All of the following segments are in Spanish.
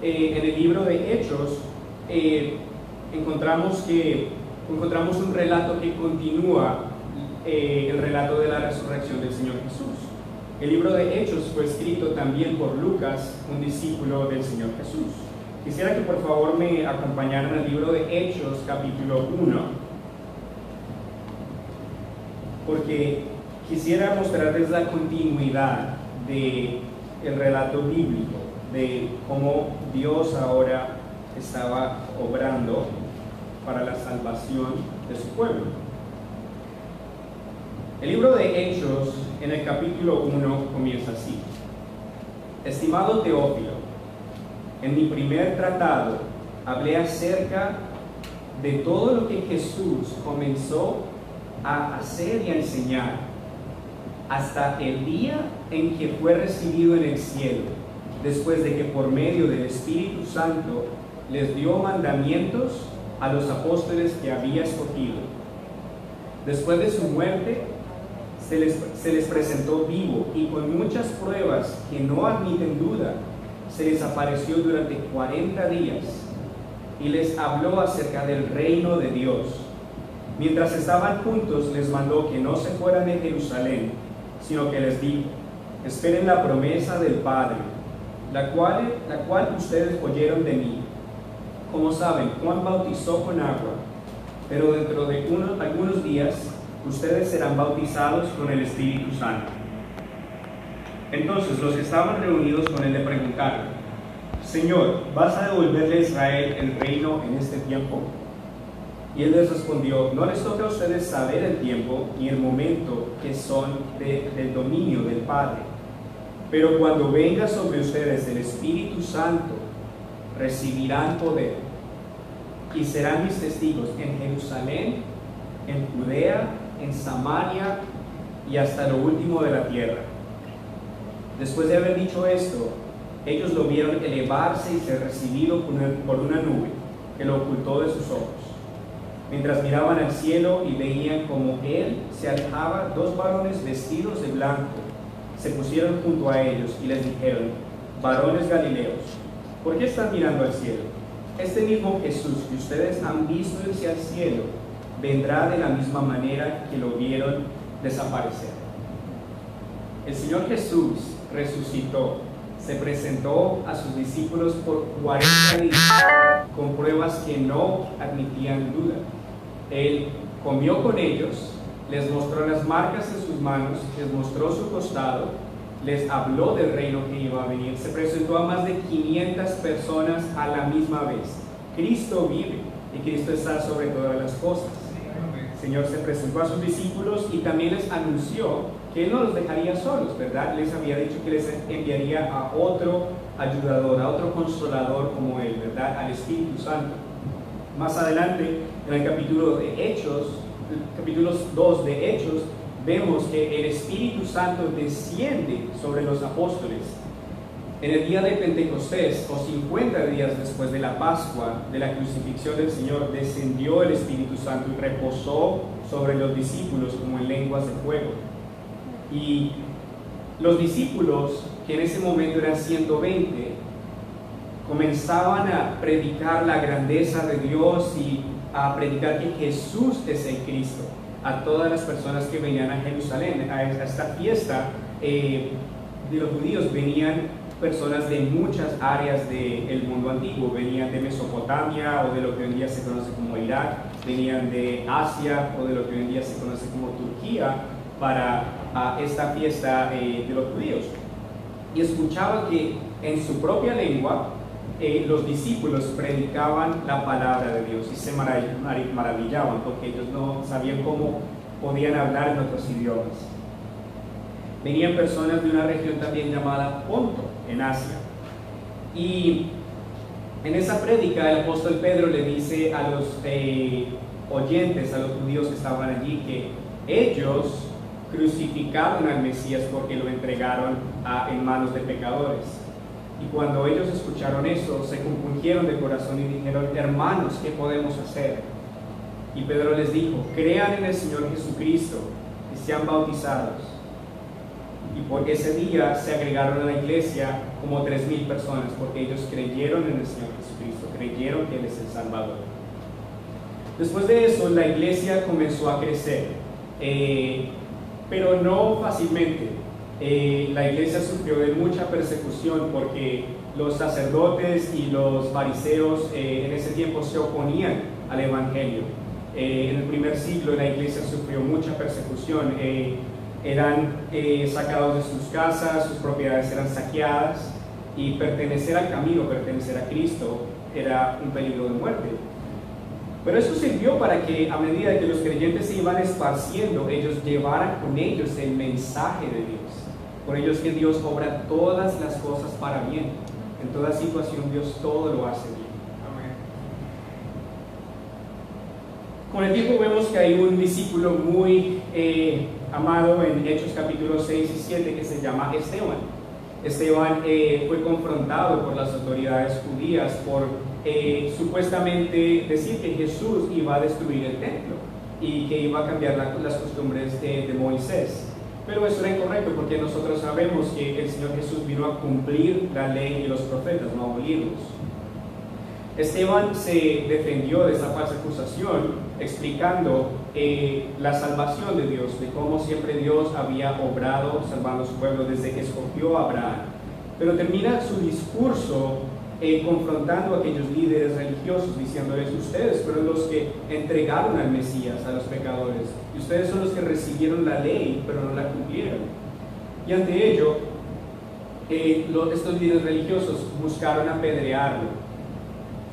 en el libro de Hechos, encontramos un relato que continúa el relato de la resurrección del Señor Jesús. El libro de Hechos fue escrito también por Lucas, un discípulo del Señor Jesús. Quisiera que por favor me acompañaran al libro de Hechos, capítulo 1, porque quisiera mostrarles la continuidad del relato bíblico, de cómo Dios ahora estaba obrando para la salvación de su pueblo. El libro de Hechos, en el capítulo 1, comienza así: Estimado Teófilo, en mi primer tratado hablé acerca de todo lo que Jesús comenzó a hacer y a enseñar hasta el día en que fue recibido en el cielo, después de que por medio del Espíritu Santo les dio mandamientos a los apóstoles que había escogido. Después de su muerte, se les presentó vivo y con muchas pruebas que no admiten duda, se les apareció durante 40 días y les habló acerca del reino de Dios. Mientras estaban juntos, les mandó que no se fueran de Jerusalén, sino que les dijo: esperen la promesa del Padre, la cual ustedes oyeron de mí. Como saben, Juan bautizó con agua, pero dentro de algunos días ustedes serán bautizados con el Espíritu Santo. Entonces los que estaban reunidos con él le preguntaron: Señor, ¿vas a devolverle a Israel el reino en este tiempo? Y él les respondió: no les toca a ustedes saber el tiempo ni el momento que son del dominio del Padre, pero cuando venga sobre ustedes el Espíritu Santo, recibirán poder y serán mis testigos en Jerusalén, en Judea, en Samaria y hasta lo último de la tierra. Después de haber dicho esto, ellos lo vieron elevarse y ser recibido por una nube que lo ocultó de sus ojos. Mientras miraban al cielo y veían como él se alejaba, dos varones vestidos de blanco se pusieron junto a ellos y les dijeron: varones galileos, ¿por qué están mirando al cielo? Este mismo Jesús que ustedes han visto irse al cielo vendrá de la misma manera que lo vieron desaparecer. El Señor Jesús resucitó, se presentó a sus discípulos por 40 días con pruebas que no admitían duda. Él comió con ellos, les mostró las marcas en sus manos, les mostró su costado, les habló del reino que iba a venir, se presentó a más de 500 personas a la misma vez. Cristo vive y Cristo está sobre todas las cosas. El Señor se presentó a sus discípulos y también les anunció que Él no los dejaría solos, ¿verdad? Les había dicho que les enviaría a otro ayudador, a otro consolador como Él, ¿verdad? Al Espíritu Santo. Más adelante, en el capítulo 2 de Hechos, vemos que el Espíritu Santo desciende sobre los apóstoles. En el día de Pentecostés, o 50 días después de la Pascua, de la crucifixión del Señor, descendió el Espíritu Santo y reposó sobre los discípulos como en lenguas de fuego. Y los discípulos, que en ese momento eran 120, comenzaban a predicar la grandeza de Dios y a predicar que Jesús es el Cristo a todas las personas que venían a Jerusalén. A esta fiesta de los judíos venían personas de muchas áreas del mundo antiguo. Venían de Mesopotamia o de lo que hoy en día se conoce como Irak, venían de Asia o de lo que hoy en día se conoce como Turquía para esta fiesta de los judíos. Y escuchaban que en su propia lengua los discípulos predicaban la palabra de Dios y se maravillaban porque ellos no sabían cómo podían hablar en otros idiomas. Venían personas de una región también llamada Ponto, en Asia. Y en esa prédica el apóstol Pedro le dice a los oyentes, a los judíos que estaban allí, que ellos crucificaron al Mesías porque lo entregaron en manos de pecadores. Y cuando ellos escucharon eso, se compungieron de corazón y dijeron: hermanos, ¿qué podemos hacer? Y Pedro les dijo: crean en el Señor Jesucristo y sean bautizados. Y Porque ese día se agregaron a la iglesia como 3,000 personas, porque ellos creyeron en el Señor Jesucristo, creyeron que Él es el Salvador. Después de eso, la iglesia comenzó a crecer, pero no fácilmente. La iglesia sufrió de mucha persecución porque los sacerdotes y los fariseos en ese tiempo se oponían al Evangelio. En el primer siglo la iglesia sufrió mucha persecución. Eran sacados de sus casas, sus propiedades eran saqueadas, y pertenecer al camino, pertenecer a Cristo, era un peligro de muerte. Pero eso sirvió para que a medida que los creyentes se iban esparciendo, ellos llevaran con ellos el mensaje de Dios. Por ello es que Dios obra todas las cosas para bien. En toda situación Dios todo lo hace bien. Con el tiempo vemos que hay un discípulo muy amado en Hechos capítulos 6 y 7 que se llama Esteban. Esteban fue confrontado por las autoridades judías por supuestamente decir que Jesús iba a destruir el templo y que iba a cambiar las costumbres de Moisés. Pero eso era incorrecto, porque nosotros sabemos que el Señor Jesús vino a cumplir la ley y los profetas, no a abolirlos. Esteban se defendió de esa falsa acusación explicando la salvación de Dios, de cómo siempre Dios había obrado salvando a su pueblo desde que escogió a Abraham. Pero termina su discurso confrontando a aquellos líderes religiosos, diciéndoles: ustedes fueron los que entregaron al Mesías a los pecadores, y ustedes son los que recibieron la ley pero no la cumplieron. Y ante ello estos líderes religiosos buscaron apedrearlo.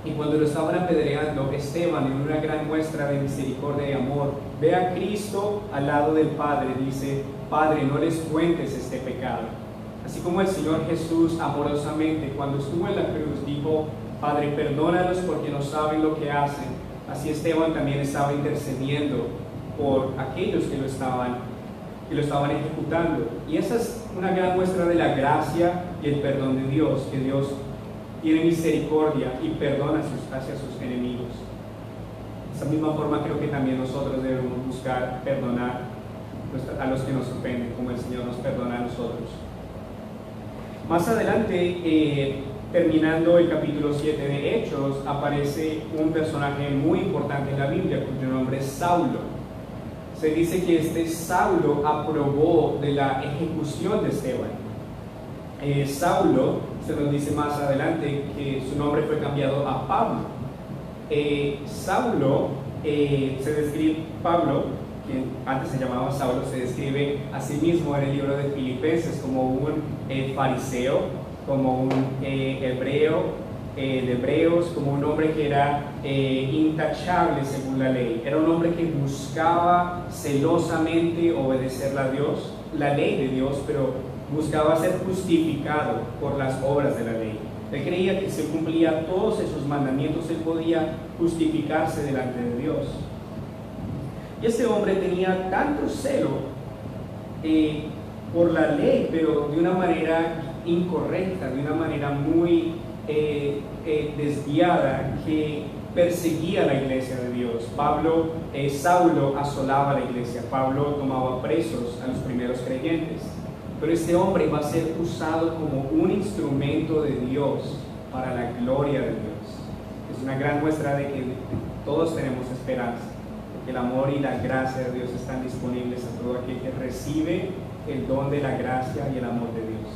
Y cuando lo estaban apedreando, Esteban, en una gran muestra de misericordia y amor, ve a Cristo al lado del Padre, dice: Padre, no les cuentes este pecado. Así como el Señor Jesús amorosamente, cuando estuvo en la cruz, dijo: Padre, perdónalos porque no saben lo que hacen, así Esteban también estaba intercediendo por aquellos que lo estaban ejecutando. Y esa es una gran muestra de la gracia y el perdón de Dios, que Dios tiene misericordia y perdona hacia sus enemigos. De esa misma forma creo que también nosotros debemos buscar perdonar a los que nos ofenden, como el Señor nos perdona a nosotros. Más adelante, terminando el capítulo 7 de Hechos, aparece un personaje muy importante en la Biblia, cuyo nombre es Saulo. Se dice que este Saulo aprobó de la ejecución de Esteban. Saulo, se nos dice más adelante que su nombre fue cambiado a Pablo. Saulo, se describe, Pablo, quien antes se llamaba Saulo, se describe a sí mismo en el libro de Filipenses como un fariseo, como un hebreo de hebreos, como un hombre que era intachable según la ley. Era un hombre que buscaba celosamente obedecer la ley de Dios, pero buscaba ser justificado por las obras de la ley. Él creía que si cumplía todos esos mandamientos, él podía justificarse delante de Dios. Y este hombre tenía tanto celo por la ley, pero de una manera incorrecta, de una manera muy desviada, que perseguía la iglesia de Dios. Saulo asolaba la iglesia, Pablo tomaba presos a los primeros creyentes. Pero este hombre va a ser usado como un instrumento de Dios para la gloria de Dios. Es una gran muestra de que todos tenemos esperanza, porque el amor y la gracia de Dios están disponibles a todo aquel que recibe el don de la gracia y el amor de Dios.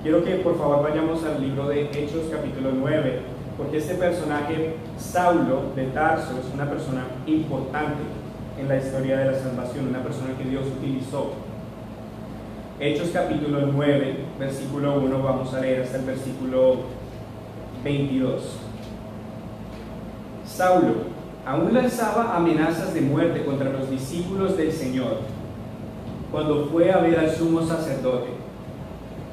Quiero que por favor vayamos al libro de Hechos capítulo 9, porque este personaje, Saulo de Tarso, es una persona importante en la historia de la salvación, una persona que Dios utilizó. Hechos capítulo 9, versículo 1, vamos a leer hasta el versículo 22. Saulo aún lanzaba amenazas de muerte contra los discípulos del Señor cuando fue a ver al sumo sacerdote.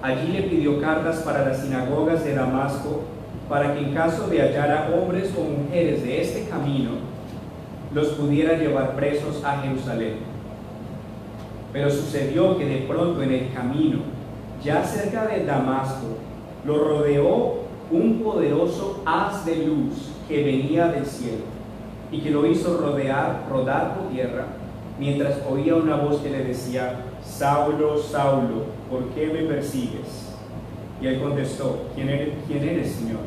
Allí le pidió cartas para las sinagogas de Damasco, para que en caso de hallar a hombres o mujeres de este camino, los pudiera llevar presos a Jerusalén. Pero sucedió que de pronto en el camino, ya cerca de Damasco, lo rodeó un poderoso haz de luz que venía del cielo, y que lo hizo rodar por tierra, mientras oía una voz que le decía: Saulo, Saulo, ¿por qué me persigues? Y él contestó: ¿Quién eres, Señor?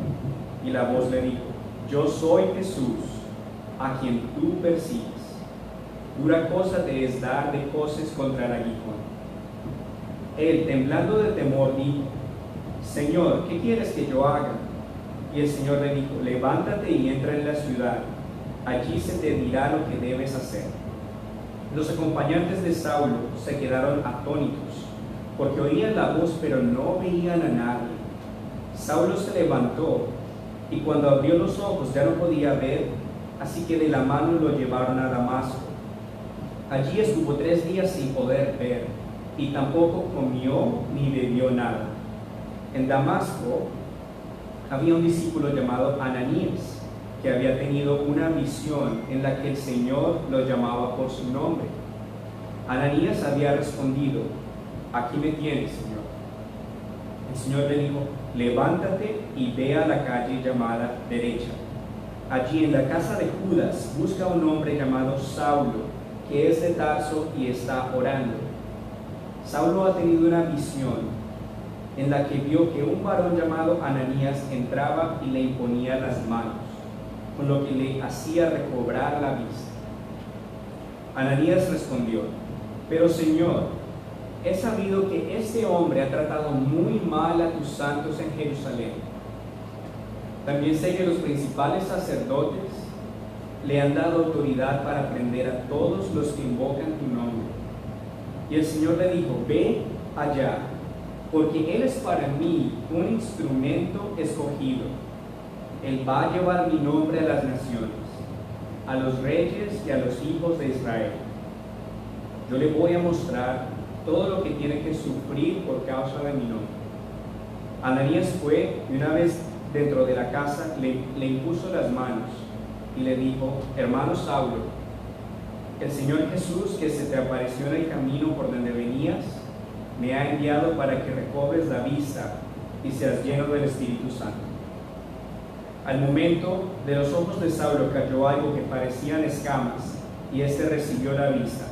Y la voz le dijo: Yo soy Jesús, a quien tú persigues. Dura cosa te es dar de coces contra el aguijón. Él, temblando de temor, dijo: Señor, ¿qué quieres que yo haga? Y el Señor le dijo: Levántate y entra en la ciudad, allí se te dirá lo que debes hacer. Los acompañantes de Saulo se quedaron atónitos, porque oían la voz pero no veían a nadie. Saulo se levantó, y cuando abrió los ojos ya no podía ver, así que de la mano lo llevaron a Damasco. Allí estuvo 3 días sin poder ver, y tampoco comió ni bebió nada. En Damasco había un discípulo llamado Ananías, que había tenido una visión en la que el Señor lo llamaba por su nombre. Ananías había respondido: Aquí me tienes, Señor. El Señor le dijo: Levántate y ve a la calle llamada Derecha. Allí en la casa de Judas busca a un hombre llamado Saulo, que es de Tarso y está orando. Saulo ha tenido una visión en la que vio que un varón llamado Ananías entraba y le imponía las manos, con lo que le hacía recobrar la vista. Ananías respondió: Pero Señor, he sabido que este hombre ha tratado muy mal a tus santos en Jerusalén. También sé que los principales sacerdotes le han dado autoridad para prender a todos los que invocan tu nombre. Y el Señor le dijo: Ve allá, porque él es para mí un instrumento escogido. Él va a llevar mi nombre a las naciones, a los reyes y a los hijos de Israel. Yo le voy a mostrar todo lo que tiene que sufrir por causa de mi nombre. Ananías fue, y una vez dentro de la casa le impuso las manos y le dijo: Hermano Saulo, el Señor Jesús, que se te apareció en el camino por donde venías, me ha enviado para que recobres la vista y seas lleno del Espíritu Santo. Al momento, de los ojos de Saulo cayó algo que parecían escamas, y éste recibió la vista.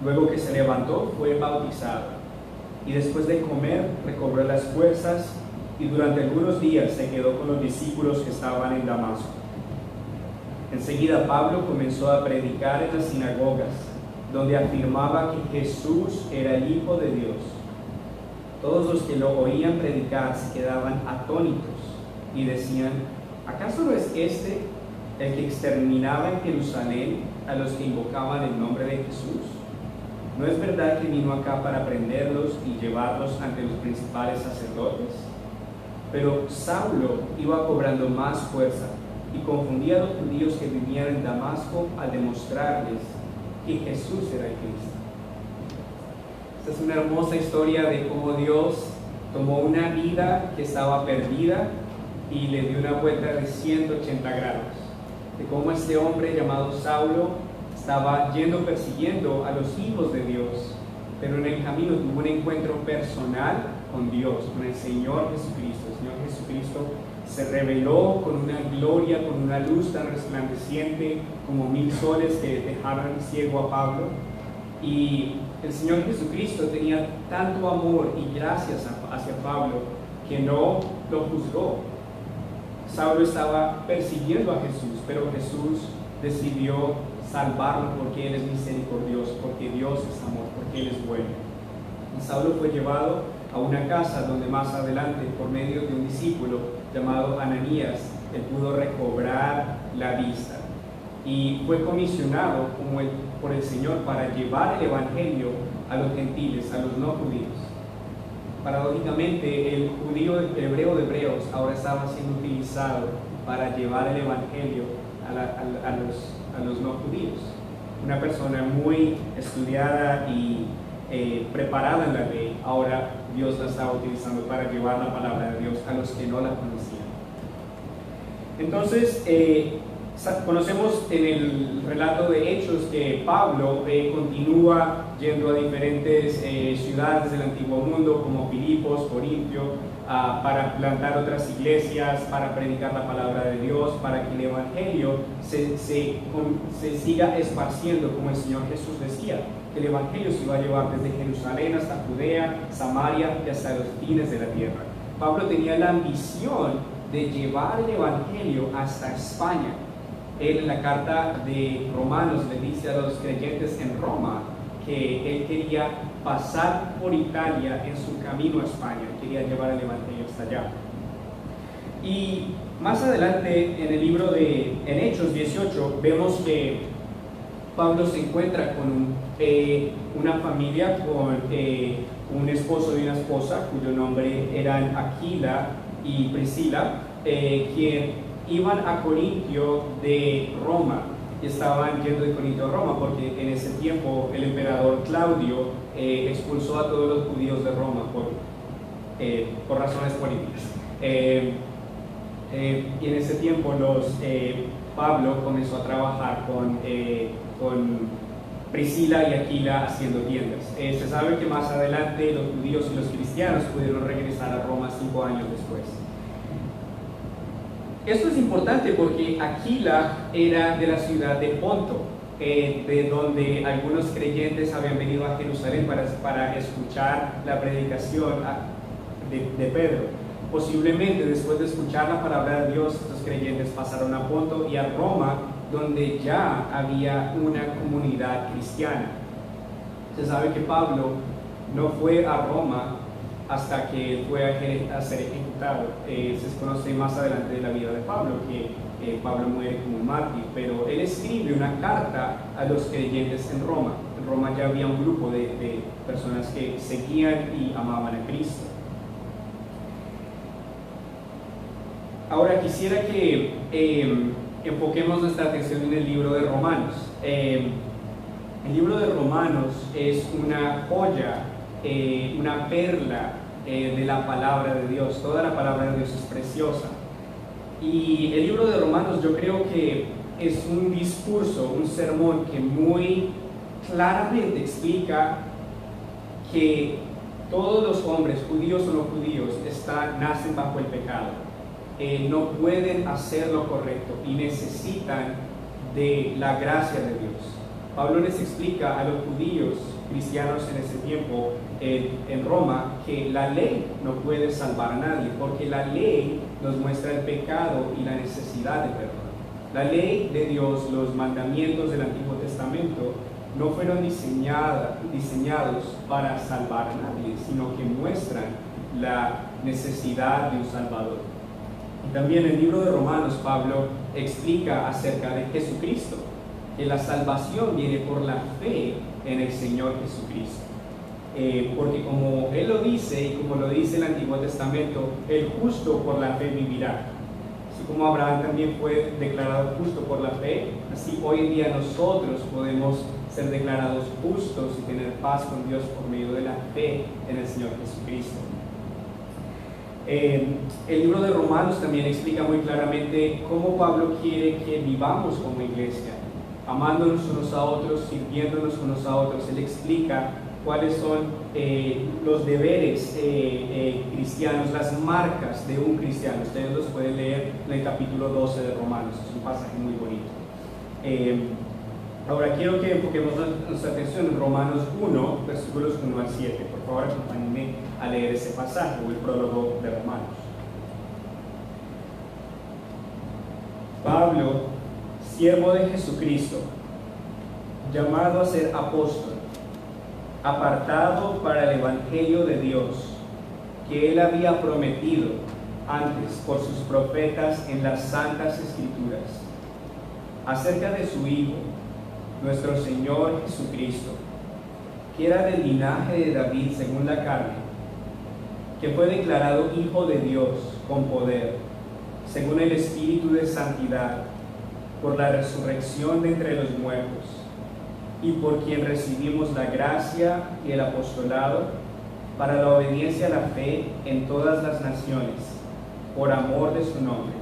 Luego que se levantó, fue bautizado, y después de comer recobró las fuerzas, y durante algunos días se quedó con los discípulos que estaban en Damasco. Enseguida Pablo comenzó a predicar en las sinagogas, donde afirmaba que Jesús era el Hijo de Dios. Todos los que lo oían predicar se quedaban atónitos y decían: ¿acaso no es este el que exterminaba en Jerusalén a los que invocaban el nombre de Jesús? ¿No es verdad que vino acá para prenderlos y llevarlos ante los principales sacerdotes? Pero Saulo iba cobrando más fuerza y confundía a los judíos que vivían en Damasco al demostrarles que Jesús era el Cristo. Esta es una hermosa historia de cómo Dios tomó una vida que estaba perdida y le dio una vuelta de 180 grados. De cómo este hombre llamado Saulo estaba persiguiendo a los hijos de Dios, pero en el camino tuvo un encuentro personal con Dios, con el Señor Jesucristo. El Señor Jesucristo se reveló con una gloria, con una luz tan resplandeciente como 1000 soles que dejaron ciego a Pablo. Y el Señor Jesucristo tenía tanto amor y gracias hacia Pablo que no lo juzgó. Saulo estaba persiguiendo a Jesús, pero Jesús decidió salvarlo porque Él es misericordioso, porque Dios es amor, porque Él es bueno. Y Saulo fue llevado a una casa donde más adelante, por medio de un discípulo llamado Ananías, él pudo recobrar la vista. Y fue comisionado por el Señor para llevar el Evangelio a los gentiles, a los no judíos. Paradójicamente, el hebreo de hebreos ahora estaba siendo utilizado para llevar el Evangelio a los no judíos. Una persona muy estudiada y preparada en la ley, ahora Dios la estaba utilizando para llevar la palabra de Dios a los que no la conocían. Entonces, Conocemos en el relato de Hechos que Pablo continúa yendo a diferentes ciudades del antiguo mundo como Filipos, Corintio, para plantar otras iglesias, para predicar la palabra de Dios, para que el evangelio se siga esparciendo como el Señor Jesús decía, que el evangelio se iba a llevar desde Jerusalén hasta Judea, Samaria y hasta los fines de la tierra. Pablo tenía la ambición de llevar el evangelio hasta España. Él en la carta de Romanos le dice a los creyentes en Roma que él quería pasar por Italia en su camino a España, quería llevar el evangelio hasta allá. Y más adelante en el libro en Hechos 18 vemos que Pablo se encuentra con una familia, con un esposo y una esposa cuyo nombre eran Aquila y Priscila, quien iban a Corintio de Roma, y estaban yendo de Corintio a Roma porque en ese tiempo el emperador Claudio expulsó a todos los judíos de Roma por razones políticas. Y en ese tiempo Pablo comenzó a trabajar con Priscila y Aquila haciendo tiendas. Se sabe que más adelante los judíos y los cristianos pudieron regresar a Roma 5 años después. Esto es importante porque Aquila era de la ciudad de Ponto, de donde algunos creyentes habían venido a Jerusalén para escuchar la predicación de Pedro. Posiblemente después de escuchar la palabra de Dios, estos creyentes pasaron a Ponto y a Roma, donde ya había una comunidad cristiana. Se sabe que Pablo no fue a Roma hasta que fue a ser ejecutado. Se conoce más adelante de la vida de Pablo que Pablo muere como un mártir, pero él escribe una carta a los creyentes en Roma. En Roma ya había un grupo de personas que seguían y amaban a Cristo. Ahora quisiera que enfoquemos nuestra atención en el libro de Romanos. El libro de Romanos es una joya, una perla de la palabra de Dios. Toda la palabra de Dios es preciosa. Y el libro de Romanos yo creo que es un discurso, un sermón que muy claramente explica que todos los hombres, judíos o no judíos, nacen bajo el pecado. No pueden hacer lo correcto y necesitan de la gracia de Dios. Pablo les explica a los judíos cristianos en ese tiempo en Roma que la ley no puede salvar a nadie, porque la ley nos muestra el pecado y la necesidad de perdón. La ley de Dios, los mandamientos del Antiguo Testamento, no fueron diseñados para salvar a nadie, sino que muestran la necesidad de un Salvador. Y también en el libro de Romanos, Pablo explica acerca de Jesucristo, que la salvación viene por la fe en el Señor Jesucristo. Porque como Él lo dice y como lo dice el Antiguo Testamento, el justo por la fe vivirá. Así como Abraham también fue declarado justo por la fe, así hoy en día nosotros podemos ser declarados justos y tener paz con Dios por medio de la fe en el Señor Jesucristo. El libro de Romanos también explica muy claramente cómo Pablo quiere que vivamos como iglesia, amándonos unos a otros, sirviéndonos unos a otros. Él explica cuáles son los deberes cristianos, las marcas de un cristiano. Ustedes los pueden leer en el capítulo 12 de Romanos, es un pasaje muy bonito. Ahora quiero que enfoquemos nuestra atención en Romanos 1, versículos 1 al 7. Por favor, acompáñenme a leer ese pasaje o el prólogo de Romanos. Pablo, siervo de Jesucristo, llamado a ser apóstol, apartado para el evangelio de Dios, que él había prometido antes por sus profetas en las santas escrituras, acerca de su Hijo, nuestro Señor Jesucristo, que era del linaje de David según la carne, que fue declarado Hijo de Dios con poder, según el Espíritu de santidad, por la resurrección de entre los muertos, y por quien recibimos la gracia y el apostolado para la obediencia a la fe en todas las naciones, por amor de su nombre,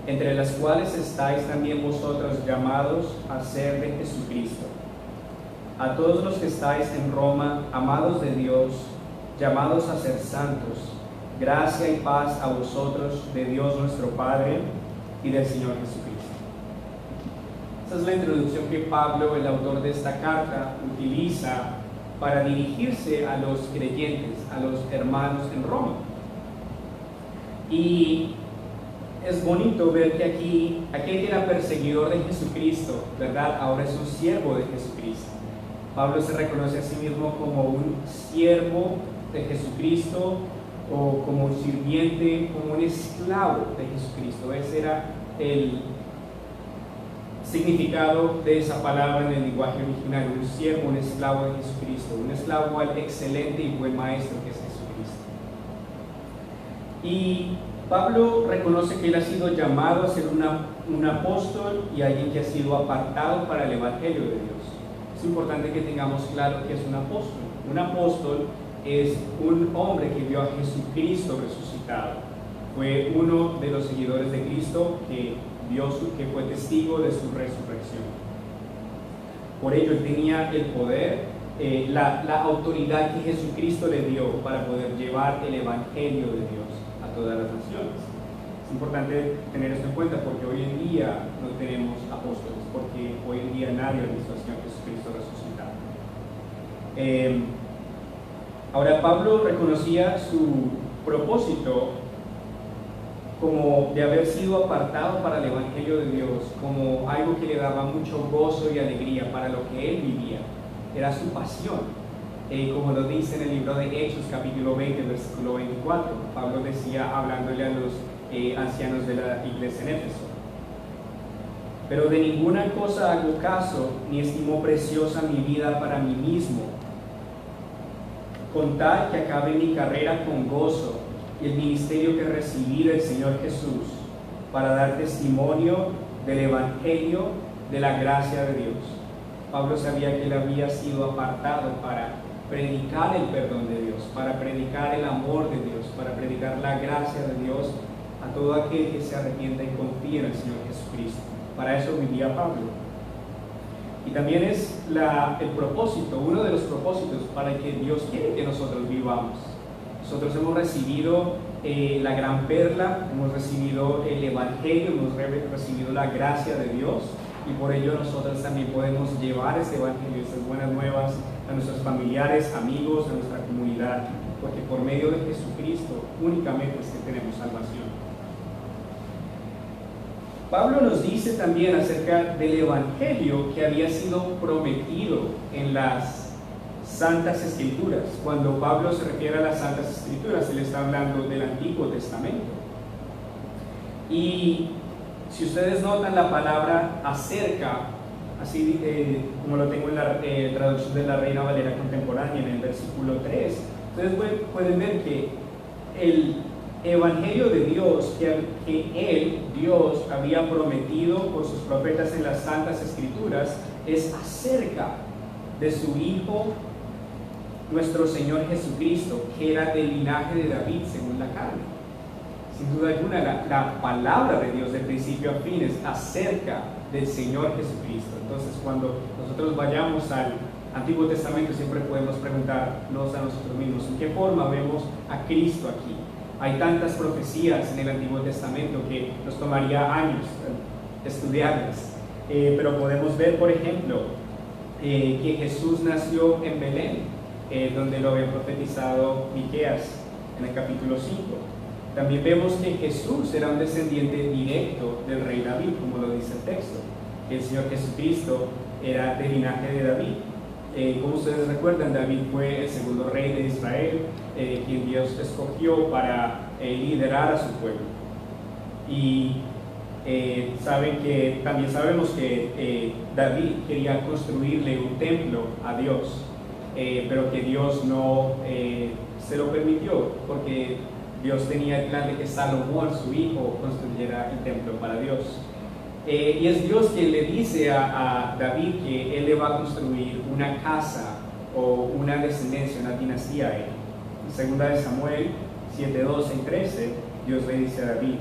entre las cuales estáis también vosotros llamados a ser de Jesucristo. A todos los que estáis en Roma, amados de Dios, llamados a ser santos, gracia y paz a vosotros de Dios nuestro Padre y del Señor Jesucristo. Esa es la introducción que Pablo, el autor de esta carta, utiliza para dirigirse a los creyentes, a los hermanos en Roma. Y es bonito ver que aquí, aquel que era perseguidor de Jesucristo, ¿verdad? Ahora es un siervo de Jesucristo. Pablo se reconoce a sí mismo como un siervo de Jesucristo, o como un sirviente, como un esclavo de Jesucristo. Ese era el significado de esa palabra en el lenguaje original: un siervo, un esclavo de Jesucristo, un esclavo al excelente y buen maestro que es Jesucristo. Y Pablo reconoce que él ha sido llamado a ser un apóstol y alguien que ha sido apartado para el Evangelio de Dios. Es importante que tengamos claro que es un apóstol. Un apóstol es un hombre que vio a Jesucristo resucitado. Fue uno de los seguidores de Cristo que fue testigo de su resurrección. Por ello, él tenía el poder, la autoridad que Jesucristo le dio para poder llevar el Evangelio de Dios a todas las naciones. Es importante tener esto en cuenta porque hoy en día no tenemos apóstoles, porque hoy en día nadie ha visto al Señor Jesucristo resucitado. Ahora, Pablo reconocía su propósito como de haber sido apartado para el Evangelio de Dios, como algo que le daba mucho gozo y alegría para lo que él vivía. Era su pasión, como lo dice en el libro de Hechos, capítulo 20, versículo 24. Pablo decía, hablándole a los ancianos de la iglesia en Éfeso: pero de ninguna cosa hago caso, ni estimo preciosa mi vida para mí mismo, con tal que acabe mi carrera con gozo y el ministerio que recibí del Señor Jesús, para dar testimonio del Evangelio de la gracia de Dios. Pablo sabía que él había sido apartado para predicar el perdón de Dios, para predicar el amor de Dios, para predicar la gracia de Dios a todo aquel que se arrepienta y confía en el Señor Jesucristo. Para eso vivía Pablo. Y también es el propósito, uno de los propósitos para que Dios quiere que nosotros vivamos. Nosotros hemos recibido la gran perla, hemos recibido el Evangelio, hemos recibido la gracia de Dios, y por ello nosotros también podemos llevar ese Evangelio, esas buenas nuevas a nuestros familiares, amigos, a nuestra comunidad, porque por medio de Jesucristo únicamente es que tenemos salvación. Pablo nos dice también acerca del Evangelio que había sido prometido en las Santas Escrituras. Cuando Pablo se refiere a las Santas Escrituras, él está hablando del Antiguo Testamento. Y si ustedes notan la palabra acerca, así como lo tengo en la traducción de la Reina Valera Contemporánea en el versículo 3, ustedes pueden ver que el Evangelio de Dios que Dios había prometido por sus profetas en las Santas Escrituras es acerca de su Hijo, nuestro Señor Jesucristo, que era del linaje de David según la carne. Sin duda alguna, la palabra de Dios de principio a fin es acerca del Señor Jesucristo. Entonces, cuando nosotros vayamos al Antiguo Testamento, siempre podemos preguntarnos a nosotros mismos: ¿en qué forma vemos a Cristo aquí? Hay tantas profecías en el Antiguo Testamento que nos tomaría años estudiarlas, pero podemos ver, por ejemplo, que Jesús nació en Belén, donde lo había profetizado Miqueas en el capítulo 5. También vemos que Jesús era un descendiente directo del rey David, como lo dice el texto, que el Señor Jesucristo era del linaje de David. Como ustedes recuerdan, David fue el segundo rey de Israel, quien Dios escogió para liderar a su pueblo. Y también sabemos que David quería construirle un templo a Dios, pero que Dios no se lo permitió, porque Dios tenía el plan de que Salomón, su hijo, construyera el templo para Dios. Y es Dios quien le dice a David que él le va a construir una casa o una descendencia, una dinastía a él. En 2 Samuel 7:12 y 13, Dios le dice a David: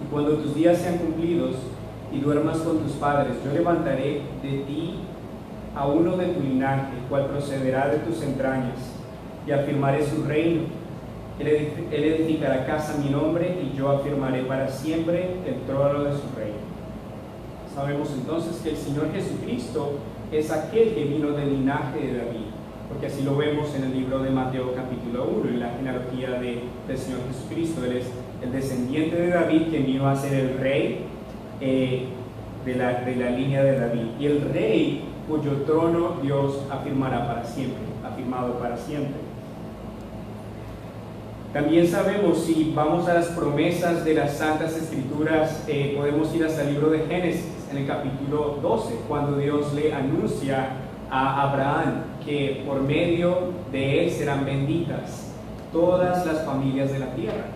Y cuando tus días sean cumplidos y duermas con tus padres, yo levantaré de ti a uno de tu linaje, el cual procederá de tus entrañas, y afirmaré su reino. Él edificará casa a mi nombre, y yo afirmaré para siempre el trono de su reino. Sabemos entonces que el Señor Jesucristo es aquel que vino del linaje de David, porque así lo vemos en el libro de Mateo capítulo 1, en la genealogía del Señor Jesucristo. Él es el descendiente de David que vino a ser el rey de la línea de David, y el rey cuyo trono Dios afirmará para siempre, afirmado para siempre. También sabemos, si vamos a las promesas de las Santas Escrituras, podemos ir hasta el libro de Génesis, en el capítulo 12, cuando Dios le anuncia a Abraham que por medio de él serán benditas todas las familias de la tierra.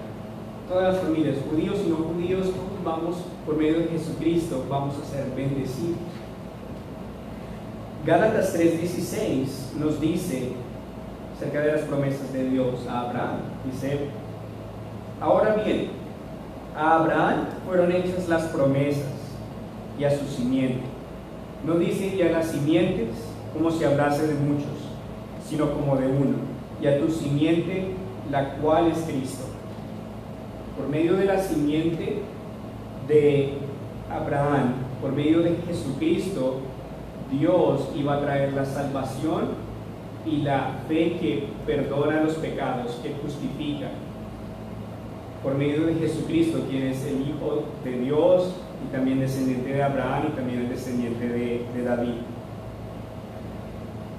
Todas las familias, judíos y no judíos, todos vamos, por medio de Jesucristo, vamos a ser bendecidos. Gálatas 3:16 nos dice acerca de las promesas de Dios a Abraham. Dice: ahora bien, a Abraham fueron hechas las promesas y a su simiente. No dice y a las simientes como si hablase de muchos, sino como de uno, y a tu simiente, la cual es Cristo. Por medio de la simiente de Abraham, por medio de Jesucristo, Dios iba a traer la salvación y la fe que perdona los pecados, que justifica. Por medio de Jesucristo, quien es el Hijo de Dios y también descendiente de Abraham y también el descendiente de David.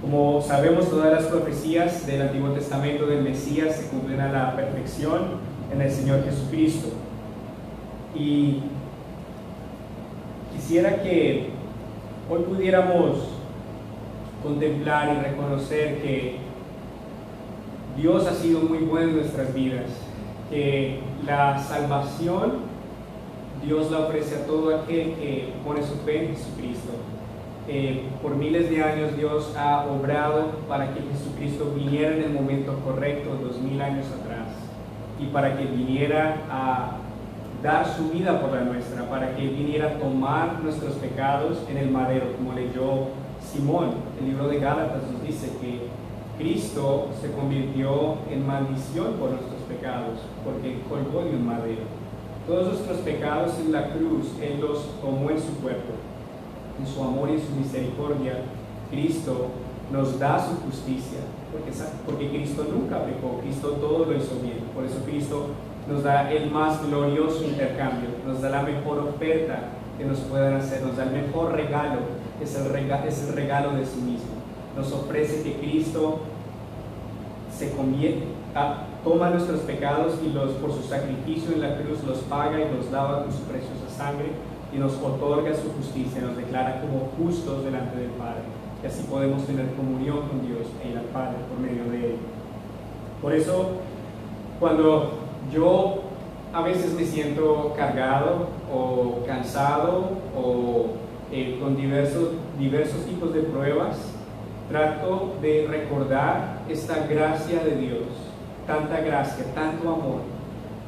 Como sabemos, todas las profecías del Antiguo Testamento del Mesías se cumplen a la perfección en el Señor Jesucristo. Y quisiera que hoy pudiéramos contemplar y reconocer que Dios ha sido muy bueno en nuestras vidas, que la salvación Dios la ofrece a todo aquel que pone su fe en Jesucristo. Por miles de años Dios ha obrado para que Jesucristo viniera en el momento correcto, 2000 años atrás, y para que viniera a dar su vida por la nuestra, para que viniera a tomar nuestros pecados en el madero, como leyó Simón. El libro de Gálatas nos dice que Cristo se convirtió en maldición por nuestros pecados, porque colgó en el madero. Todos nuestros pecados en la cruz, Él los tomó en su cuerpo. En su amor y en su misericordia, Cristo nos da su justicia, porque Cristo nunca pecó, Cristo todo lo hizo bien. Por eso Cristo nos da el más glorioso intercambio, nos da la mejor oferta que nos puedan hacer, nos da el mejor regalo, es el regalo de sí mismo. Nos ofrece que Cristo toma nuestros pecados y por su sacrificio en la cruz los paga y los lava con su preciosa sangre, y nos otorga su justicia, nos declara como justos delante del Padre, y así podemos tener comunión con Dios e ir al Padre por medio de Él. Por eso, cuando yo a veces me siento cargado o cansado o con diversos tipos de pruebas, trato de recordar esta gracia de Dios, tanta gracia, tanto amor,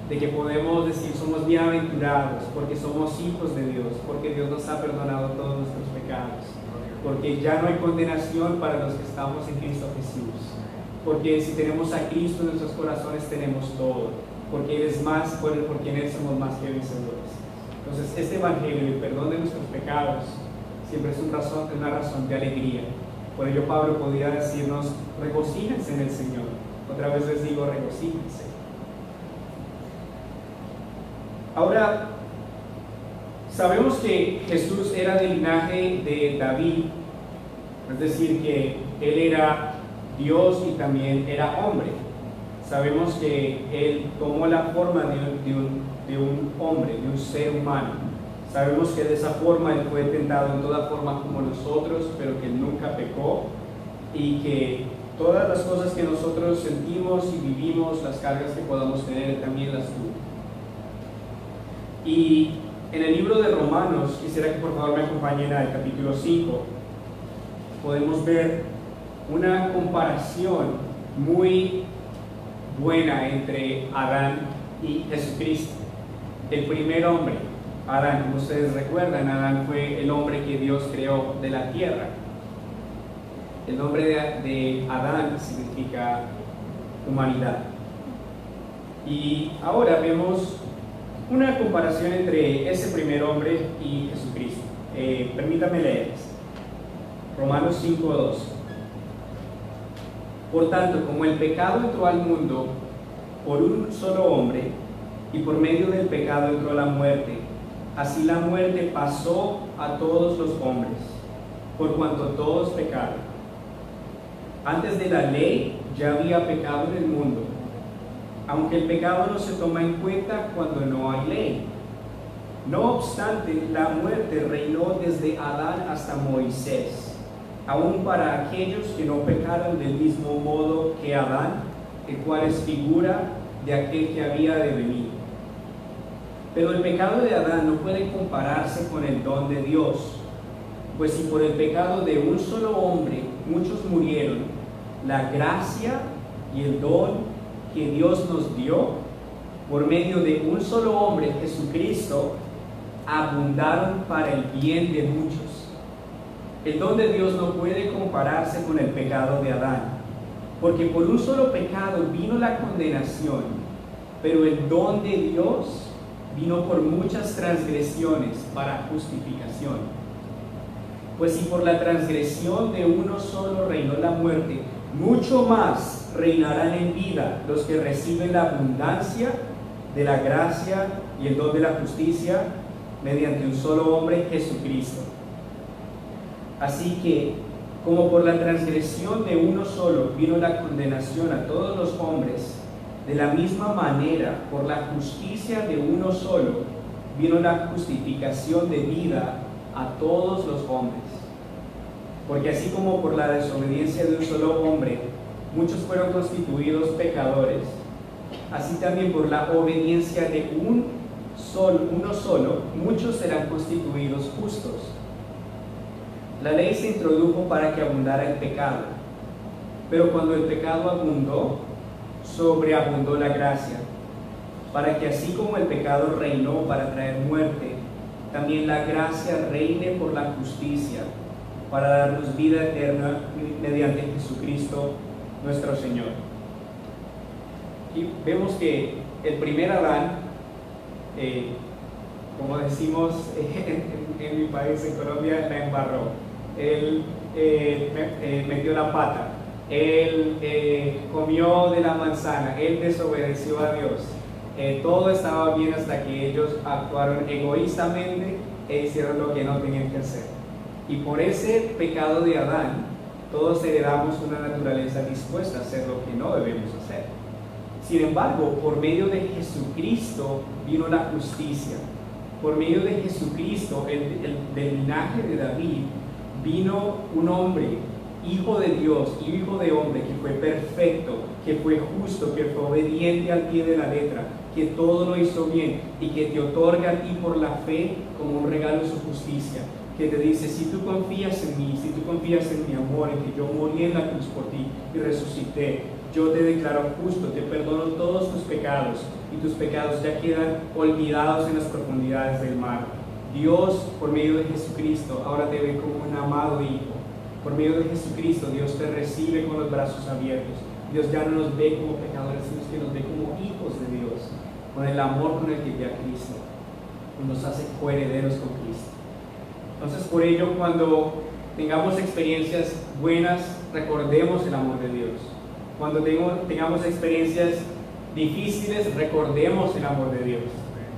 de que podemos decir somos bienaventurados porque somos hijos de Dios, porque Dios nos ha perdonado todos nuestros pecados, porque ya no hay condenación para los que estamos en Cristo Jesús, porque si tenemos a Cristo en nuestros corazones tenemos todo, porque Él es más, porque en Él somos más que vencedores. Entonces este Evangelio, el perdón de nuestros pecados, siempre es una razón de alegría. Por ello Pablo podría decirnos: regocíjense en el Señor. Otra vez les digo, regocíjense. Ahora, sabemos que Jesús era del linaje de David, es decir, que Él era Dios y también era hombre. Sabemos que Él tomó la forma de un hombre, de un ser humano. Sabemos que de esa forma Él fue tentado en toda forma como nosotros, pero que Él nunca pecó, y que todas las cosas que nosotros sentimos y vivimos, las cargas que podamos tener, Él también las tuvo. Y en el libro de Romanos, quisiera que por favor me acompañen al capítulo 5, podemos ver una comparación muy buena entre Adán y Jesucristo. el primer hombre, Adán, como ustedes recuerdan, Adán fue el hombre que Dios creó de la tierra. El nombre de Adán significa humanidad. Y ahora vemos una comparación entre ese primer hombre y Jesucristo. Permítame leerles. Romanos 5:2. Por tanto, como el pecado entró al mundo por un solo hombre, y por medio del pecado entró la muerte, así la muerte pasó a todos los hombres, por cuanto todos pecaron. Antes de la ley ya había pecado en el mundo, aunque el pecado no se toma en cuenta cuando no hay ley. No obstante, la muerte reinó desde Adán hasta Moisés, aun para aquellos que no pecaron del mismo modo que Adán, el cual es figura de aquel que había de venir. Pero el pecado de Adán no puede compararse con el don de Dios, pues si por el pecado de un solo hombre muchos murieron, la gracia y el don que Dios nos dio por medio de un solo hombre, Jesucristo, abundaron para el bien de muchos. El don de Dios no puede compararse con el pecado de Adán, porque por un solo pecado vino la condenación, pero el don de Dios vino por muchas transgresiones para justificación. Pues si por la transgresión de uno solo reinó la muerte, mucho más reinarán en vida los que reciben la abundancia de la gracia y el don de la justicia mediante un solo hombre, Jesucristo. Así que, como por la transgresión de uno solo vino la condenación a todos los hombres, de la misma manera, por la justicia de uno solo, vino la justificación de vida a todos los hombres. Porque así como por la desobediencia de un solo hombre, muchos fueron constituidos pecadores, así también por la obediencia de uno solo, muchos serán constituidos justos. La ley se introdujo para que abundara el pecado, pero cuando el pecado abundó, sobreabundó la gracia, para que así como el pecado reinó para traer muerte, también la gracia reine por la justicia, para darnos vida eterna mediante Jesucristo nuestro Señor. Y vemos que el primer Adán, como decimos en mi país, en Colombia, la embarró. Él metió la pata. Él comió de la manzana, él desobedeció a Dios. Todo estaba bien hasta que ellos actuaron egoístamente e hicieron lo que no tenían que hacer. Y por ese pecado de Adán, todos heredamos una naturaleza dispuesta a hacer lo que no debemos hacer. Sin embargo, por medio de Jesucristo vino la justicia. Por medio de Jesucristo, del linaje de David, vino un hombre, hijo de Dios, hijo de hombre, que fue perfecto, que fue justo, que fue obediente al pie de la letra, que todo lo hizo bien y que te otorga a ti por la fe como un regalo de su justicia, que te dice, si tú confías en mí, si tú confías en mi amor, en que yo morí en la cruz por ti y resucité, yo te declaro justo, te perdono todos tus pecados y tus pecados ya quedan olvidados en las profundidades del mar. Dios, por medio de Jesucristo, ahora te ve como un amado hijo. Por medio de Jesucristo, Dios te recibe con los brazos abiertos. Dios ya no nos ve como pecadores, sino que nos ve como hijos de Dios, con el amor con el que ve a Cristo, y nos hace coherederos con Cristo. Entonces, por ello, cuando tengamos experiencias buenas, recordemos el amor de Dios. Cuando tengamos experiencias difíciles, recordemos el amor de Dios.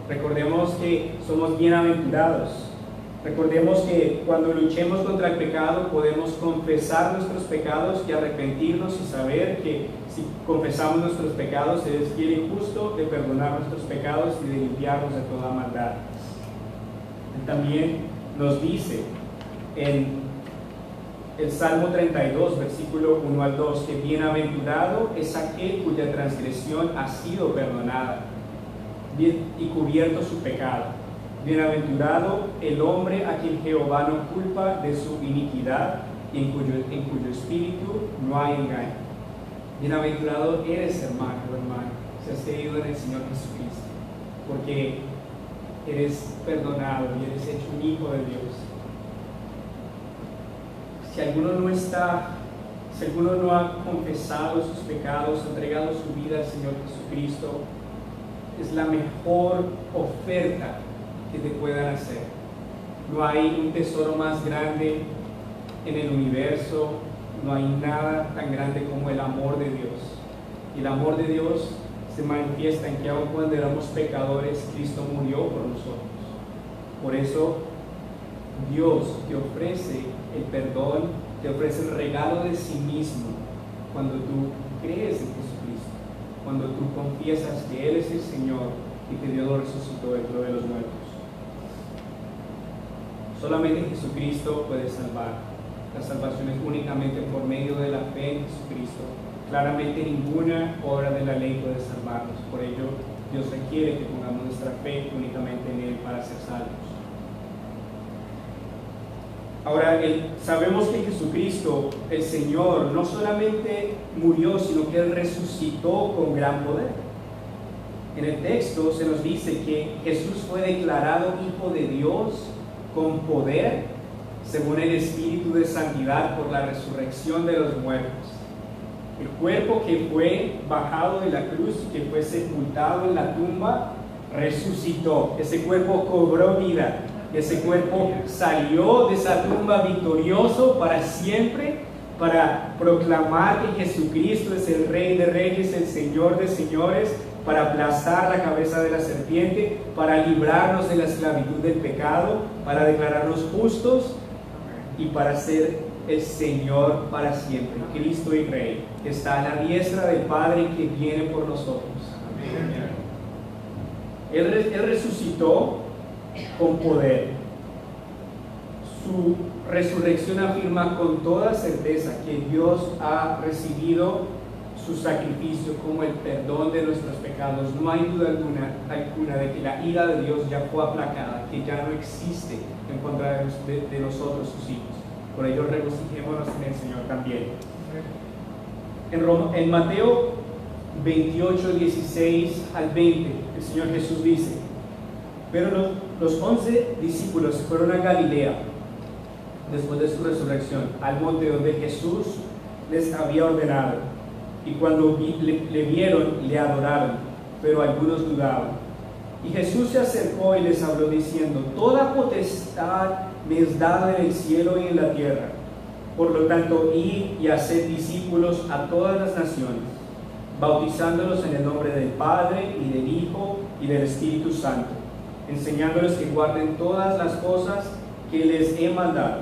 Recordemos que somos bienaventurados. Recordemos que cuando luchemos contra el pecado podemos confesar nuestros pecados y arrepentirnos y saber que si confesamos nuestros pecados, Él es fiel y justo de perdonar nuestros pecados y de limpiarnos de toda maldad. Él también nos dice en el Salmo 32, versículo 1 al 2, que bienaventurado es aquel cuya transgresión ha sido perdonada y cubierto su pecado. Bienaventurado el hombre a quien Jehová no culpa de su iniquidad y en cuyo espíritu no hay engaño. Bienaventurado eres, hermano o hermana, si has creído en el Señor Jesucristo, porque eres perdonado y eres hecho un hijo de Dios. Si alguno no ha confesado sus pecados, entregado su vida al Señor Jesucristo, es la mejor oferta que te puedan hacer. No hay un tesoro más grande en el universo, no hay nada tan grande como el amor de Dios. Y el amor de Dios se manifiesta en que aun cuando éramos pecadores, Cristo murió por nosotros. Por eso Dios te ofrece el perdón, te ofrece el regalo de sí mismo cuando tú crees en Jesucristo, cuando tú confiesas que Él es el Señor y que Dios lo resucitó dentro de los muertos. Solamente Jesucristo puede salvar. La salvación es únicamente por medio de la fe en Jesucristo. Claramente ninguna obra de la ley puede salvarnos. Por ello, Dios requiere que pongamos nuestra fe únicamente en Él para ser salvos. Ahora, sabemos que Jesucristo, el Señor, no solamente murió, sino que Él resucitó con gran poder. En el texto se nos dice que Jesús fue declarado Hijo de Dios con poder, según el Espíritu de Santidad, por la resurrección de los muertos. El cuerpo que fue bajado de la cruz y que fue sepultado en la tumba, resucitó. Ese cuerpo cobró vida. Ese cuerpo salió de esa tumba victorioso para siempre, para proclamar que Jesucristo es el Rey de Reyes, el Señor de Señores, para aplastar la cabeza de la serpiente, para librarnos de la esclavitud del pecado, para declararnos justos y para ser el Señor para siempre, Cristo y Rey, que está a la diestra del Padre y que viene por nosotros. Él resucitó con poder. Su resurrección afirma con toda certeza que Dios ha recibido su sacrificio como el perdón de nuestros pecados. No hay duda alguna de que la ira de Dios ya fue aplacada, que ya no existe en contra de nosotros, sus hijos. Por ello regocijémonos en el Señor también. En Mateo 28, 16 al 20, el Señor Jesús dice: pero los 11 discípulos se fueron a Galilea después de su resurrección, al monte donde Jesús les había ordenado. Y cuando le vieron, le adoraron, pero algunos dudaban. Y Jesús se acercó y les habló diciendo: toda potestad me es dada en el cielo y en la tierra. Por lo tanto, id y haced discípulos a todas las naciones, bautizándolos en el nombre del Padre y del Hijo y del Espíritu Santo, enseñándoles que guarden todas las cosas que les he mandado.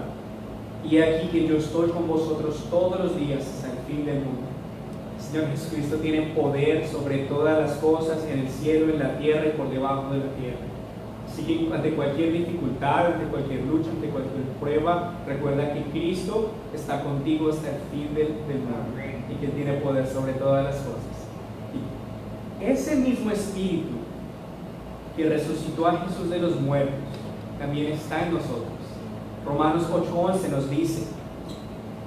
Y aquí que yo estoy con vosotros todos los días hasta el fin del mundo. El Señor Jesucristo tiene poder sobre todas las cosas en el cielo, en la tierra y por debajo de la tierra. Así que ante cualquier dificultad, ante cualquier lucha, ante cualquier prueba, recuerda que Cristo está contigo hasta el fin del mundo y que tiene poder sobre todas las cosas. Y ese mismo Espíritu que resucitó a Jesús de los muertos también está en nosotros. Romanos 8:11 nos dice: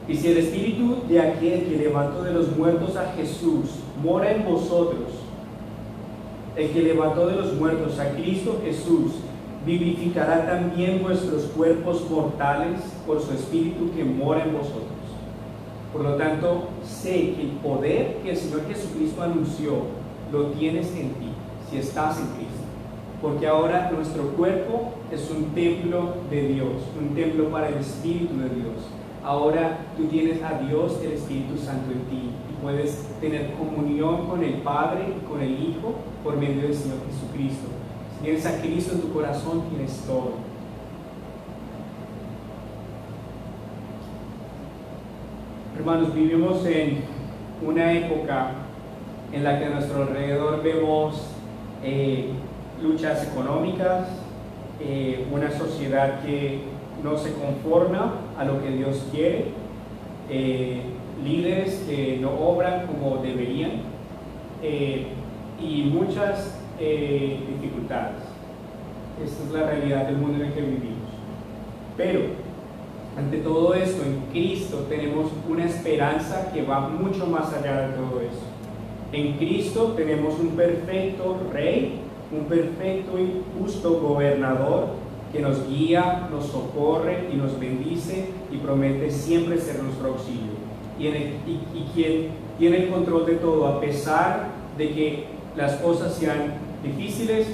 y si el Espíritu de aquel que levantó de los muertos a Jesús mora en vosotros, el que levantó de los muertos a Cristo Jesús vivificará también vuestros cuerpos mortales por su Espíritu que mora en vosotros. Por lo tanto, sé que el poder que el Señor Jesucristo anunció lo tienes en ti, si estás en Cristo. Porque ahora nuestro cuerpo es un templo de Dios, un templo para el Espíritu de Dios. Ahora tú tienes a Dios, el Espíritu Santo en ti, y puedes tener comunión con el Padre y con el Hijo por medio del Señor Jesucristo. Si tienes a Cristo en tu corazón, tienes todo. Hermanos, vivimos en una época en la que a nuestro alrededor vemos luchas económicas, una sociedad que no se conforma a lo que Dios quiere, líderes que no obran como deberían, y muchas dificultades. Esta es la realidad del mundo en el que vivimos. Pero ante todo esto, en Cristo tenemos una esperanza que va mucho más allá de todo eso. En Cristo tenemos un perfecto Rey un perfecto y justo gobernador que nos guía, nos socorre y nos bendice y promete siempre ser nuestro auxilio. Y quien tiene el control de todo, a pesar de que las cosas sean difíciles,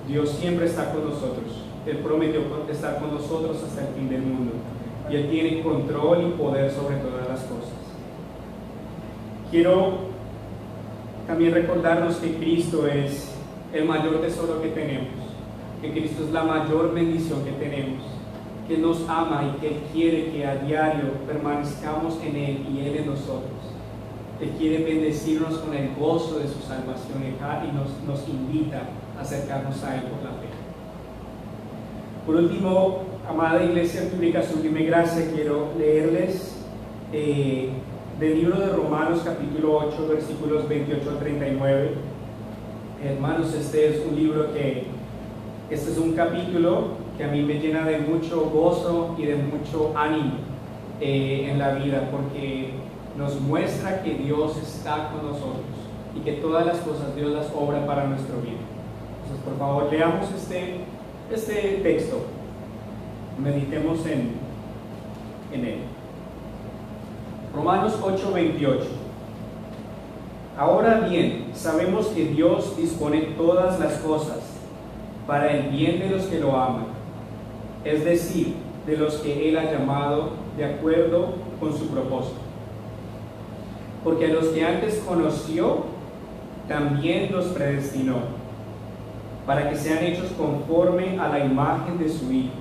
Dios siempre está con nosotros. Él prometió estar con nosotros hasta el fin del mundo. Y Él tiene control y poder sobre todas las cosas. Quiero también recordarnos que Cristo es el mayor tesoro que tenemos, que Cristo es la mayor bendición que tenemos, que Él nos ama y que Él quiere que a diario permanezcamos en Él y Él en nosotros. Él quiere bendecirnos con el gozo de su salvación y nos invita a acercarnos a Él por la fe. Por último, amada Iglesia Pública Sublime Gracia, quiero leerles del libro de Romanos capítulo 8 versículos 28 al 39. Hermanos, este es un capítulo que a mí me llena de mucho gozo y de mucho ánimo en la vida, porque nos muestra que Dios está con nosotros y que todas las cosas Dios las obra para nuestro bien. Entonces, por favor, leamos este texto, meditemos en él. Romanos 8:28. Ahora bien, sabemos que Dios dispone todas las cosas para el bien de los que lo aman, es decir, de los que Él ha llamado de acuerdo con su propósito. Porque a los que antes conoció, también los predestinó, para que sean hechos conforme a la imagen de su Hijo,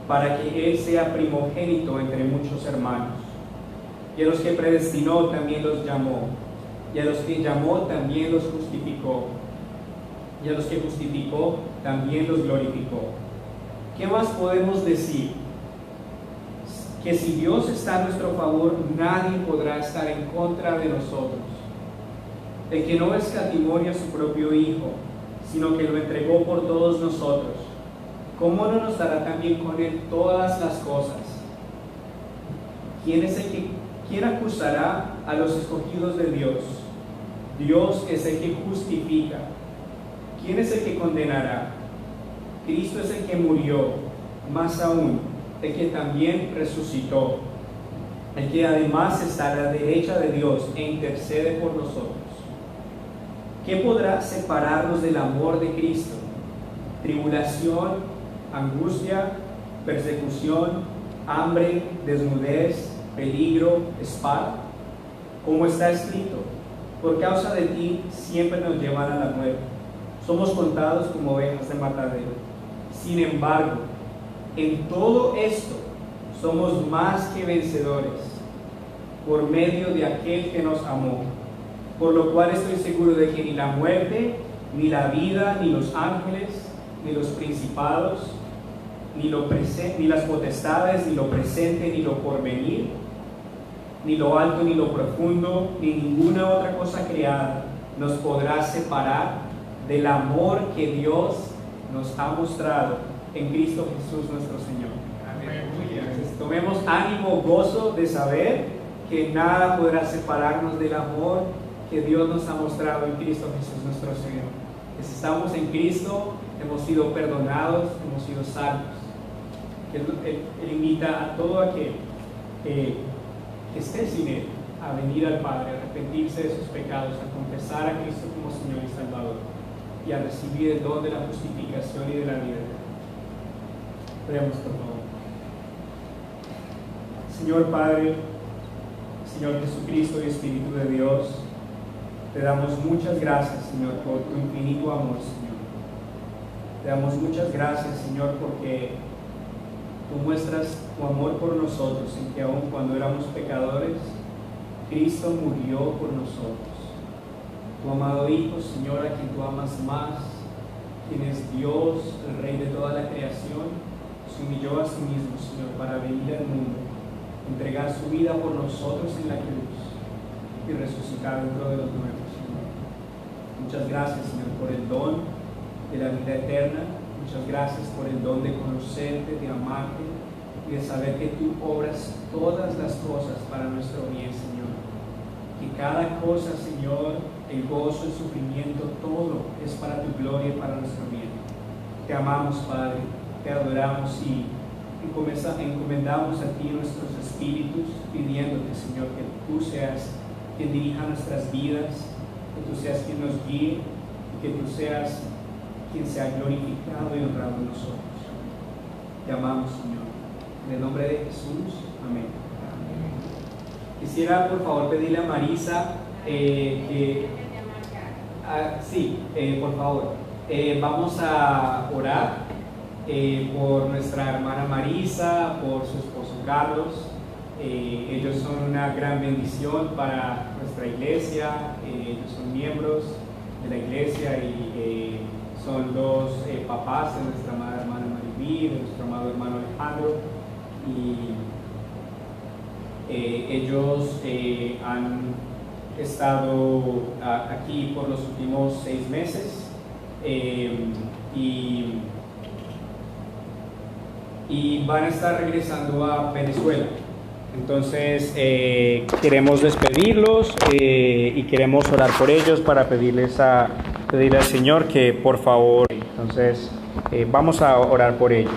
para que Él sea primogénito entre muchos hermanos. Y a los que predestinó, también los llamó. Y a los que llamó, también los justificó. Y a los que justificó, también los glorificó. ¿Qué más podemos decir? Que si Dios está a nuestro favor, nadie podrá estar en contra de nosotros. El que no escatimó a su propio Hijo, sino que lo entregó por todos nosotros, ¿cómo no nos dará también con Él todas las cosas? ¿Quién acusará a los escogidos de Dios? Dios es el que justifica. ¿Quién es el que condenará? Cristo es el que murió, más aún, el que también resucitó, el que además está a la derecha de Dios e intercede por nosotros. ¿Qué podrá separarnos del amor de Cristo? Tribulación, angustia, persecución, hambre, desnudez, peligro, espada. Como está escrito, por causa de ti siempre nos llevan a la muerte. Somos contados como ovejas de matadero. Sin embargo, en todo esto somos más que vencedores por medio de aquel que nos amó. Por lo cual estoy seguro de que ni la muerte, ni la vida, ni los ángeles, ni los principados, ni las potestades, ni lo presente, ni lo porvenir, ni lo alto, ni lo profundo, ni ninguna otra cosa creada nos podrá separar del amor que Dios nos ha mostrado en Cristo Jesús nuestro Señor. Entonces, tomemos ánimo, gozo de saber que nada podrá separarnos del amor que Dios nos ha mostrado en Cristo Jesús nuestro Señor. Que si estamos en Cristo, hemos sido perdonados, hemos sido salvos. Que Él invita a todo aquel que esté sin Él a venir al Padre, a arrepentirse de sus pecados, a confesar a Cristo como Señor y Salvador y a recibir el don de la justificación y de la vida eterna. Oremos, por favor. Señor Padre, Señor Jesucristo y Espíritu de Dios, te damos muchas gracias, Señor, por tu infinito amor, Señor. Te damos muchas gracias, Señor, porque tú muestras tu amor por nosotros, en que aun cuando éramos pecadores, Cristo murió por nosotros. Tu amado Hijo, Señor, a quien tú amas más, quien es Dios, el Rey de toda la creación, se humilló a sí mismo, Señor, para venir al mundo, entregar su vida por nosotros en la cruz y resucitar dentro de los muertos, Señor. Muchas gracias, Señor, por el don de la vida eterna. Muchas gracias por el don de conocerte, de amarte y de saber que tú obras todas las cosas para nuestro bien, Señor. Que cada cosa, Señor, el gozo, el sufrimiento, todo es para tu gloria. gloria y para nuestro bien. Te amamos, Padre, te adoramos y encomendamos a ti nuestros espíritus, pidiéndote, Señor, que tú seas quien dirija nuestras vidas, que tú seas quien nos guíe y que tú seas quien sea glorificado y honrado en nosotros. Te amamos, Señor. En el nombre de Jesús, amén. Quisiera, por favor, pedirle a Marisa por favor. Vamos a orar por nuestra hermana Marisa, por su esposo Carlos. Ellos son una gran bendición para nuestra iglesia. Ellos son miembros de la iglesia y son los papás de nuestra amada hermana Maribí, de nuestro amado hermano Alejandro. Y ellos han estado aquí por los últimos 6 meses y van a estar regresando a Venezuela. Entonces queremos despedirlos y queremos orar por ellos para pedirle al Señor que por favor, entonces vamos a orar por ellos.